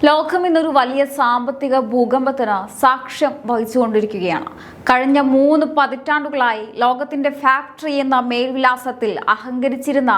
ലോകം ഇന്നൊരു വലിയ സാമ്പത്തിക ഭൂകമ്പത്തിന് സാക്ഷ്യം വഹിച്ചുകൊണ്ടിരിക്കുകയാണ്. കഴിഞ്ഞ 3 പതിറ്റാണ്ടുകളായി ലോകത്തിന്റെ ഫാക്ടറി എന്ന മേൽവിലാസത്തിൽ അഹങ്കരിച്ചിരുന്ന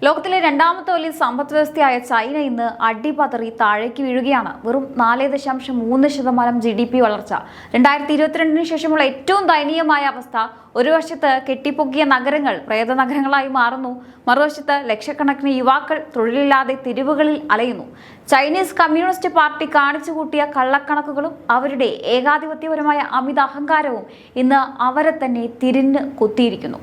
ലോകത്തിലെ രണ്ടാമത്തെ വലിയ സമ്പദ് വ്യവസ്ഥയായ ചൈന ഇന്ന് അടിപതറി താഴേക്ക് വീഴുകയാണ്. വെറും 4.3% GDP വളർച്ച. 2022 ശേഷമുള്ള ഏറ്റവും ദയനീയമായ അവസ്ഥ. ഒരു വശത്ത് കെട്ടിപ്പൊക്കിയ നഗരങ്ങൾ പ്രേത നഗരങ്ങളായി മാറുന്നു, മറുവശത്ത് ലക്ഷക്കണക്കിന് യുവാക്കൾ തൊഴിലില്ലാതെ തെരുവുകളിൽ അലയുന്നു. ചൈനീസ് കമ്മ്യൂണിസ്റ്റ് പാർട്ടി കാണിച്ചുകൂട്ടിയ കള്ളക്കണക്കുകളും അവരുടെ ഏകാധിപത്യപരമായ അമിത അഹങ്കാരവും ഇന്ന് അവരെ തന്നെ തിരിഞ്ഞ് കൊത്തിയിരിക്കുന്നു.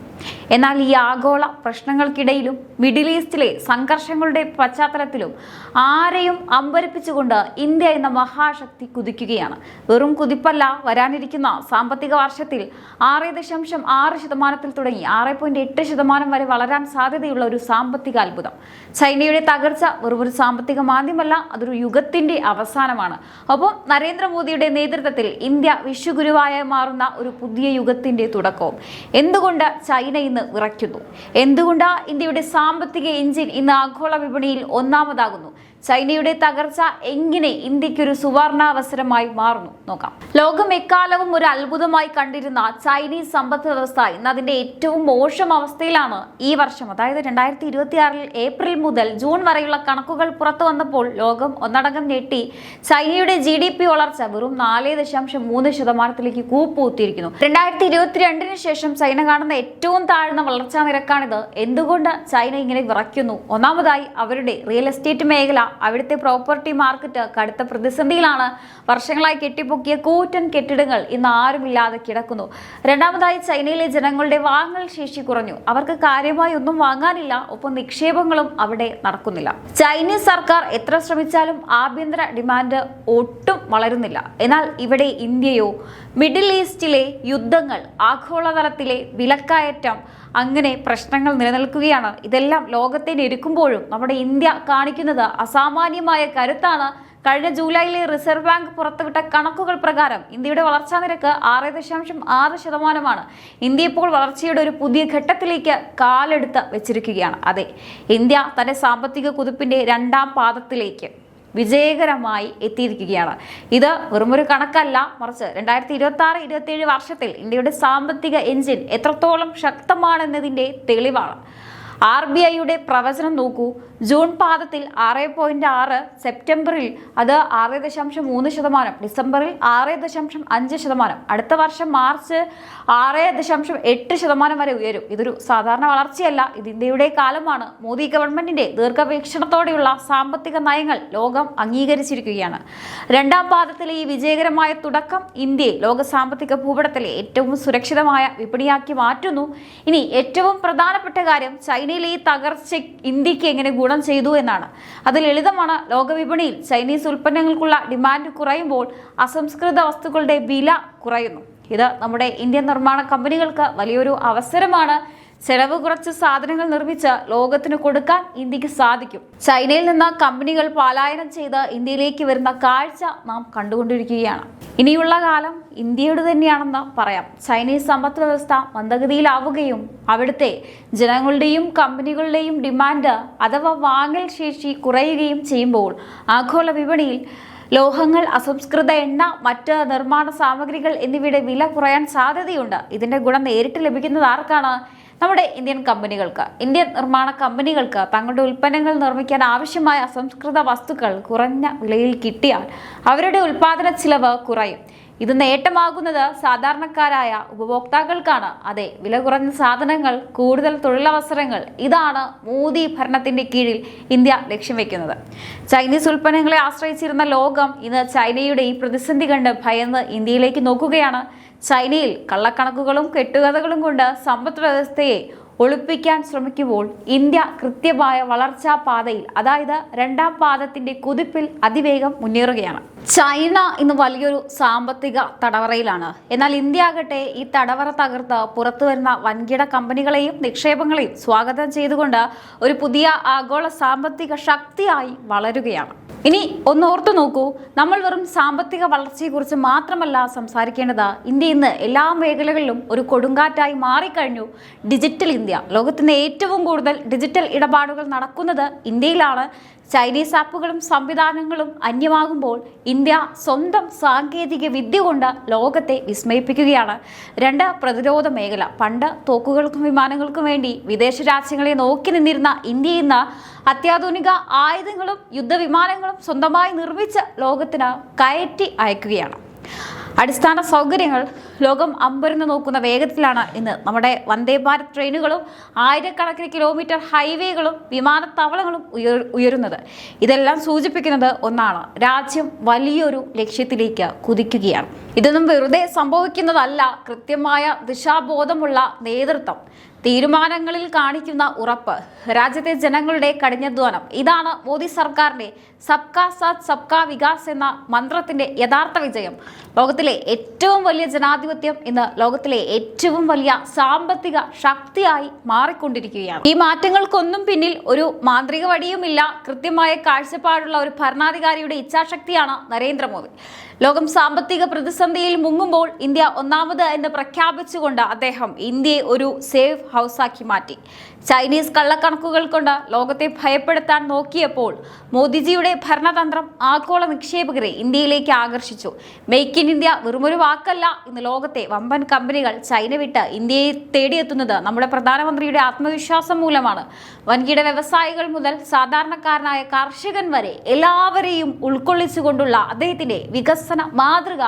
എന്നാൽ ഈ ആഗോള പ്രശ്നങ്ങൾക്കിടയിലും മിഡിൽ ഈസ്റ്റിലെ സംഘർഷങ്ങളുടെ പശ്ചാത്തലത്തിലും ആരെയും അമ്പരപ്പിച്ചുകൊണ്ട് ഇന്ത്യ എന്ന മഹാശക്തി വെറും കുതിപ്പല്ല, വരാനിരിക്കുന്ന സാമ്പത്തിക വർഷത്തിൽ 6.6% തുടങ്ങി 6.8% വരെ വളരാൻ സാധ്യതയുള്ള ഒരു സാമ്പത്തിക അത്ഭുതം. ചൈനയുടെ തകർച്ച വെറുമൊരു സാമ്പത്തിക മാന്ദ്യമല്ല, അതൊരു യുഗത്തിന്റെ അവസാനമാണ്. ഒപ്പം നരേന്ദ്രമോദിയുടെ നേതൃത്വത്തിൽ ഇന്ത്യ വിശ്വഗുരുവായി മാറുന്ന ഒരു പുതിയ യുഗത്തിന്റെ തുടക്കവും. എന്തുകൊണ്ട് ചൈന ഇന്ന് വിറയ്ക്കുന്നു? എന്തുകൊണ്ട് ഇന്ത്യയുടെ സാമ്പത്തിക എഞ്ചിൻ ഇന്ന് ആഗോള വിപണിയിൽ ഒന്നാമതാകുന്നു? ചൈനയുടെ തകർച്ച എങ്ങനെ ഇന്ത്യക്കൊരു സുവർണാവസരമായി മാറുന്നു നോക്കാം. ലോകം എക്കാലവും ഒരു അത്ഭുതമായി കണ്ടിരുന്ന ചൈനീസ് സമ്പദ് വ്യവസ്ഥ ഇന്ന് അതിന്റെ ഏറ്റവും മോശം അവസ്ഥയിലാണ്. ഈ വർഷം, അതായത് 2026 ഏപ്രിൽ മുതൽ ജൂൺ വരെയുള്ള കണക്കുകൾ പുറത്തു വന്നപ്പോൾ ലോകം ഒന്നടങ്കം ഞെട്ടി. ചൈനയുടെ GDP വളർച്ച വെറും 4.3% കൂപ്പുകുത്തിയിരിക്കുന്നു. 2022 ശേഷം ചൈന കാണുന്ന ഏറ്റവും താഴ്ന്ന വളർച്ചാ നിരക്കാണിത്. എന്തുകൊണ്ട് ചൈന ഇങ്ങനെ വിറയ്ക്കുന്നു? ഒന്നാമതായി അവരുടെ റിയൽ എസ്റ്റേറ്റ് മേഖല, അവിടുത്തെ പ്രോപ്പർട്ടി മാർക്കറ്റ് കടുത്ത പ്രതിസന്ധിയിലാണ്. വർഷങ്ങളായി കെട്ടിപ്പൊക്കിയ കൂറ്റൻ കെട്ടിടങ്ങൾ ഇന്ന് ആരുമില്ലാതെ കിടക്കുന്നു. രണ്ടാമതായി ചൈനയിലെ ജനങ്ങളുടെ വാങ്ങൽ ശേഷി കുറഞ്ഞു. അവർക്ക് കാര്യമായി ഒന്നും വാങ്ങാനില്ല, ഒപ്പം നിക്ഷേപങ്ങളും അവിടെ നടക്കുന്നില്ല. ചൈനീസ് സർക്കാർ എത്ര ശ്രമിച്ചാലും ആഭ്യന്തര ഡിമാൻഡ് ഒട്ടും വളരുന്നില്ല. എന്നാൽ ഇവിടെ ഇന്ത്യയോ? മിഡിൽ ഈസ്റ്റിലെ യുദ്ധങ്ങൾ, ആഗോളതലത്തിലെ വിലക്കയറ്റം, അങ്ങനെ പ്രശ്നങ്ങൾ നിലനിൽക്കുകയാണ്. ഇതെല്ലാം ലോകത്തെ ഞെരുക്കുമ്പോഴും നമ്മുടെ ഇന്ത്യ കാണിക്കുന്നത് അസാമാന്യമായ കരുത്താണ്. കഴിഞ്ഞ ജൂലൈയിലെ റിസർവ് ബാങ്ക് പുറത്തുവിട്ട കണക്കുകൾ പ്രകാരം ഇന്ത്യയുടെ വളർച്ചാ നിരക്ക് 6.6%. ഇന്ത്യ ഇപ്പോൾ വളർച്ചയുടെ ഒരു പുതിയ ഘട്ടത്തിലേക്ക് കാലെടുത്ത് വെച്ചിരിക്കുകയാണ്. അതെ, ഇന്ത്യ തന്റെ സാമ്പത്തിക കുതിപ്പിന്റെ 2ാം പാദത്തിലേക്ക് വിജയകരമായി എത്തിയിരിക്കുകയാണ്. ഇത് വെറുമൊരു കണക്കല്ല, മറിച്ച് 2026-27 വർഷത്തിൽ ഇന്ത്യയുടെ സാമ്പത്തിക എഞ്ചിൻ എത്രത്തോളം ശക്തമാണെന്നതിൻ്റെ തെളിവാണ്. RBIയുടെ പ്രവചനം നോക്കൂ. ജൂൺ പാദത്തിൽ 6.6, സെപ്റ്റംബറിൽ അത് 6.3%, ഡിസംബറിൽ 6.5%, അടുത്ത വർഷം മാർച്ച് 6.8% വരെ ഉയരും. ഇതൊരു സാധാരണ വളർച്ചയല്ല, ഇത് ഇന്ത്യയുടെ കാലമാണ്. മോദി ഗവൺമെന്റിന്റെ ദീർഘവീക്ഷണത്തോടെയുള്ള സാമ്പത്തിക നയങ്ങൾ ലോകം അംഗീകരിച്ചിരിക്കുകയാണ്. 2ാം പാദത്തിലെ ഈ വിജയകരമായ തുടക്കം ഇന്ത്യയെ ലോക സാമ്പത്തിക ഭൂപടത്തിലെ ഏറ്റവും സുരക്ഷിതമായ വിപണിയാക്കി മാറ്റുന്നു. ഇനി ഏറ്റവും പ്രധാനപ്പെട്ട കാര്യം, ചൈനയിലെ ഈ തകർച്ച ഇന്ത്യക്ക് എങ്ങനെ ഗുണം ചെയ്തു എന്നാണ്. അത് ലളിതമാണ്. ലോകവിപണിയിൽ ചൈനീസ് ഉൽപ്പന്നങ്ങൾക്കുള്ള ഡിമാൻഡ് കുറയുമ്പോൾ അസംസ്കൃത വസ്തുക്കളുടെ വില കുറയുന്നു. ഇത് നമ്മുടെ ഇന്ത്യൻ നിർമ്മാണ കമ്പനികൾക്ക് വലിയൊരു അവസരമാണ്. ചെലവ് കുറച്ച് സാധനങ്ങൾ നിർമ്മിച്ച് ലോകത്തിന് കൊടുക്കാൻ ഇന്ത്യക്ക് സാധിക്കും. ചൈനയിൽ നിന്ന് കമ്പനികൾ പലായനം ചെയ്ത് ഇന്ത്യയിലേക്ക് വരുന്ന കാഴ്ച നാം കണ്ടുകൊണ്ടിരിക്കുകയാണ്. ഇനിയുള്ള കാലം ഇന്ത്യയുടെ തന്നെയാണെന്ന് പറയാം. ചൈനീസ് സമ്പദ് വ്യവസ്ഥ മന്ദഗതിയിലാവുകയും അവിടുത്തെ ജനങ്ങളുടെയും കമ്പനികളുടെയും ഡിമാൻഡ് അഥവാ വാങ്ങൽ ശേഷി കുറയുകയും ചെയ്യുമ്പോൾ ആഗോള വിപണിയിൽ ലോഹങ്ങൾ, അസംസ്കൃത എണ്ണ, മറ്റ് നിർമ്മാണ സാമഗ്രികൾ എന്നിവയുടെ വില കുറയാൻ സാധ്യതയുണ്ട്. ഇതിന്റെ ഗുണം നേരിട്ട് ലഭിക്കുന്നത് ആർക്കാണ്? നമ്മുടെ ഇന്ത്യൻ കമ്പനികൾക്ക്. ഇന്ത്യൻ നിർമ്മാണ കമ്പനികൾക്ക് തങ്ങളുടെ ഉൽപ്പന്നങ്ങൾ നിർമ്മിക്കാൻ ആവശ്യമായ അസംസ്കൃത വസ്തുക്കൾ കുറഞ്ഞ വിലയിൽ കിട്ടിയാൽ അവരുടെ ഉൽപ്പാദന ചിലവ് കുറയും. ഇത് നേട്ടമാകുന്നത് സാധാരണക്കാരായ ഉപഭോക്താക്കൾക്കാണ്. അതെ, വില കുറഞ്ഞ സാധനങ്ങൾ, കൂടുതൽ തൊഴിലവസരങ്ങൾ, ഇതാണ് മോദി ഭരണത്തിന്റെ കീഴിൽ ഇന്ത്യ ലക്ഷ്യം വെക്കുന്നത്. ചൈനീസ് ഉൽപ്പന്നങ്ങളെ ആശ്രയിച്ചിരുന്ന ലോകം ഇന്ന് ചൈനയുടെ ഈ പ്രതിസന്ധി കണ്ട് ഭയന്ന് ഇന്ത്യയിലേക്ക് നോക്കുകയാണ്. ചൈനയിൽ കള്ളക്കണക്കുകളും കെട്ടുകഥകളും കൊണ്ട് സമ്പദ് വ്യവസ്ഥയെ ഒളിപ്പിക്കാൻ ശ്രമിക്കുമ്പോൾ ഇന്ത്യ കൃത്യമായ വളർച്ചാ പാതയിൽ, അതായത് 2ാം പാദത്തിന്റെ കുതിപ്പിൽ അതിവേഗം മുന്നേറുകയാണ്. ചൈന ഇന്ന് വലിയൊരു സാമ്പത്തിക തടവറയിലാണ്. എന്നാൽ ഇന്ത്യ ആകട്ടെ ഈ തടവറ തകർത്ത് പുറത്തു വരുന്ന വൻകിട കമ്പനികളെയും നിക്ഷേപങ്ങളെയും സ്വാഗതം ചെയ്തുകൊണ്ട് ഒരു പുതിയ ആഗോള സാമ്പത്തിക ശക്തിയായി വളരുകയാണ്. ഇനി ഒന്ന് ഓർത്തു നോക്കൂ, നമ്മൾ വെറും സാമ്പത്തിക വളർച്ചയെക്കുറിച്ച് മാത്രമല്ല സംസാരിക്കേണ്ടത്. ഇന്ത്യ ഇന്ന് എല്ലാ മേഖലകളിലും ഒരു കൊടുങ്കാറ്റായി മാറിക്കഴിഞ്ഞു. ഡിജിറ്റൽ ഇന്ത്യ, ലോകത്തിന് ഏറ്റവും കൂടുതൽ ഡിജിറ്റൽ ഇടപാടുകൾ നടക്കുന്നത് ഇന്ത്യയിലാണ്. ചൈനീസ് ആപ്പുകളും സംവിധാനങ്ങളും അന്യമാകുമ്പോൾ ഇന്ത്യ സ്വന്തം സാങ്കേതിക വിദ്യ കൊണ്ട് ലോകത്തെ വിസ്മയിപ്പിക്കുകയാണ്. 2 പ്രതിരോധ മേഖല. പണ്ട് തോക്കുകൾക്കും വിമാനങ്ങൾക്കും വേണ്ടി വിദേശ രാജ്യങ്ങളെ നോക്കി നിന്നിരുന്ന ഇന്ത്യ ഇന്ന് അത്യാധുനിക ആയുധങ്ങളും യുദ്ധവിമാനങ്ങളും സ്വന്തമായി നിർമ്മിച്ച് ലോകത്തിന് കയറ്റി അയക്കുകയാണ്. അടിസ്ഥാന സൗകര്യങ്ങൾ ലോകം അമ്പരന്ന് നോക്കുന്ന വേഗത്തിലാണ് ഇന്ന് നമ്മുടെ വന്ദേ ഭാരത് ട്രെയിനുകളും ആയിരക്കണക്കിന് കിലോമീറ്റർ ഹൈവേകളും വിമാനത്താവളങ്ങളും ഉയരുന്നത്. ഇതെല്ലാം സൂചിപ്പിക്കുന്നത് ഒന്നാണ്: രാജ്യം വലിയൊരു ലക്ഷ്യത്തിലേക്ക് കുതിക്കുകയാണ്. ഇതൊന്നും വെറുതെ സംഭവിക്കുന്നതല്ല. കൃത്യമായ ദിശാബോധമുള്ള നേതൃത്വം, തീരുമാനങ്ങളിൽ കാണിക്കുന്ന ഉറപ്പ്, രാജ്യത്തെ ജനങ്ങളുടെ കഠിനാധ്വാനം, ഇതാണ് മോദി സർക്കാരിന്റെ സബ്കാ സാത്ത് സബ്കാ വികാസ് എന്ന മന്ത്രത്തിന്റെ യഥാർത്ഥ വിജയം. ലോകത്തിലെ ഏറ്റവും വലിയ ജനാധിപത്യം ഇന്ന് ലോകത്തിലെ ഏറ്റവും വലിയ സാമ്പത്തിക ശക്തിയായി മാറിക്കൊണ്ടിരിക്കുകയാണ്. ഈ മാറ്റങ്ങൾക്കൊന്നും പിന്നിൽ ഒരു മാന്ത്രിക വടിയുമില്ല. കൃത്യമായ കാഴ്ചപ്പാടുള്ള ഒരു ഭരണാധികാരിയുടെ ഇച്ഛാശക്തിയാണ് നരേന്ദ്രമോദി. ലോകം സാമ്പത്തിക പ്രതിസന്ധിയിൽ മുങ്ങുമ്പോൾ ഇന്ത്യ ഒന്നാമത് എന്ന് പ്രഖ്യാപിച്ചുകൊണ്ട് അദ്ദേഹം ഇന്ത്യയെ ഒരു സേഫ് ഹൗസാക്കി മാറ്റി. ചൈനീസ് കള്ളക്കണക്കുകൾ കൊണ്ട് ലോകത്തെ ഭയപ്പെടുത്താൻ നോക്കിയപ്പോൾ മോദിജിയുടെ ഭരണതന്ത്രം ആഗോള നിക്ഷേപകരെ ഇന്ത്യയിലേക്ക് ആകർഷിച്ചു. മെയ്ക്ക് ഇൻ ഇന്ത്യ വെറുമൊരു വാക്കല്ല. ഇന്ന് ലോകത്തെ വമ്പൻ കമ്പനികൾ ചൈന വിട്ട് ഇന്ത്യയെ തേടിയെത്തുന്നത് നമ്മുടെ പ്രധാനമന്ത്രിയുടെ ആത്മവിശ്വാസം മൂലമാണ്. വൻകിട വ്യവസായികൾ മുതൽ സാധാരണക്കാരനായ കർഷകൻ വരെ എല്ലാവരെയും ഉൾക്കൊള്ളിച്ചുകൊണ്ടുള്ള അദ്ദേഹത്തിന്റെ വികസന മാതൃക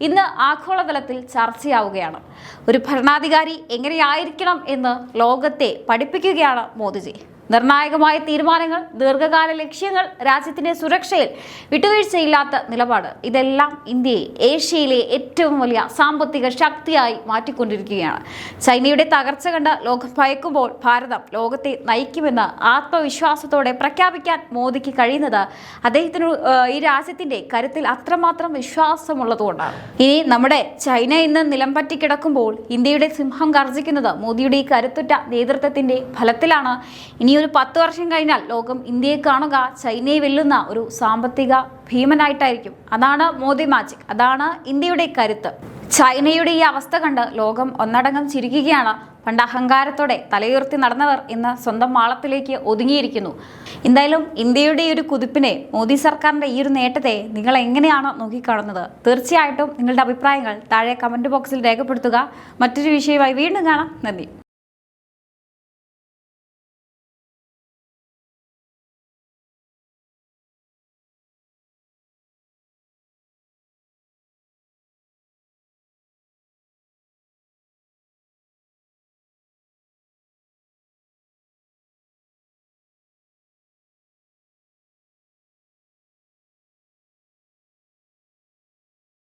ഇന്ന് ആഗോളതലത്തിൽ ചർച്ചയാവുകയാണ്. ഒരു ഭരണാധികാരി എങ്ങനെയായിരിക്കണം എന്ന് ലോകത്തെ പഠിപ്പിക്കുകയാണ് മോദിജി. നിർണായകമായ തീരുമാനങ്ങൾ, ദീർഘകാല ലക്ഷ്യങ്ങൾ, രാജ്യത്തിന്റെ സുരക്ഷയിൽ വിട്ടുവീഴ്ചയില്ലാത്ത നിലപാട്, ഇതെല്ലാം ഇന്ത്യയെ ഏഷ്യയിലെ ഏറ്റവും വലിയ സാമ്പത്തിക ശക്തിയായി മാറ്റിക്കൊണ്ടിരിക്കുകയാണ്. ചൈനയുടെ തകർച്ച കണ്ട് ലോകം ഭയക്കുമ്പോൾ ഭാരതം ലോകത്തെ നയിക്കുമെന്ന് ആത്മവിശ്വാസത്തോടെ പ്രഖ്യാപിക്കാൻ മോദിക്ക് കഴിയുന്നത് അദ്ദേഹത്തിന് ഈ രാജ്യത്തിന്റെ കരുത്തിൽ അത്രമാത്രം വിശ്വാസമുള്ളതുകൊണ്ടാണ്. ഇനി നമ്മുടെ ചൈന ഇന്ന് നിലംപറ്റി കിടക്കുമ്പോൾ ഇന്ത്യയുടെ സിംഹം ഗർജിക്കുന്നത് മോദിയുടെ ഈ കരുത്തുറ്റ നേതൃത്വത്തിന്റെ ഫലത്തിലാണ്. ഇനി ഒരു 10 വർഷം കഴിഞ്ഞാൽ ലോകം ഇന്ത്യയെ കാണുക ചൈനയെ വെല്ലുന്ന ഒരു സാമ്പത്തിക ഭീമനായിട്ടായിരിക്കും. അതാണ് മോദി മാജിക്, അതാണ് ഇന്ത്യയുടെ കരുത്ത്. ചൈനയുടെ ഈ അവസ്ഥ കണ്ട് ലോകം ഒന്നടങ്കം ചിരിക്കുകയാണ്. പണ്ട് അഹങ്കാരത്തോടെ തലയുയർത്തി നടന്നവർ ഇന്ന് സ്വന്തം മാളത്തിലേക്ക് ഒതുങ്ങിയിരിക്കുന്നു. എന്തായാലും ഇന്ത്യയുടെ ഈ ഒരു കുതിപ്പിനെ, മോദി സർക്കാരിന്റെ ഈ ഒരു നേട്ടത്തെ നിങ്ങൾ എങ്ങനെയാണ് നോക്കിക്കാണുന്നത്? തീർച്ചയായിട്ടും നിങ്ങളുടെ അഭിപ്രായങ്ങൾ താഴെ കമന്റ് ബോക്സിൽ രേഖപ്പെടുത്തുക. മറ്റൊരു വിഷയമായി വീണ്ടും കാണാം. നന്ദി.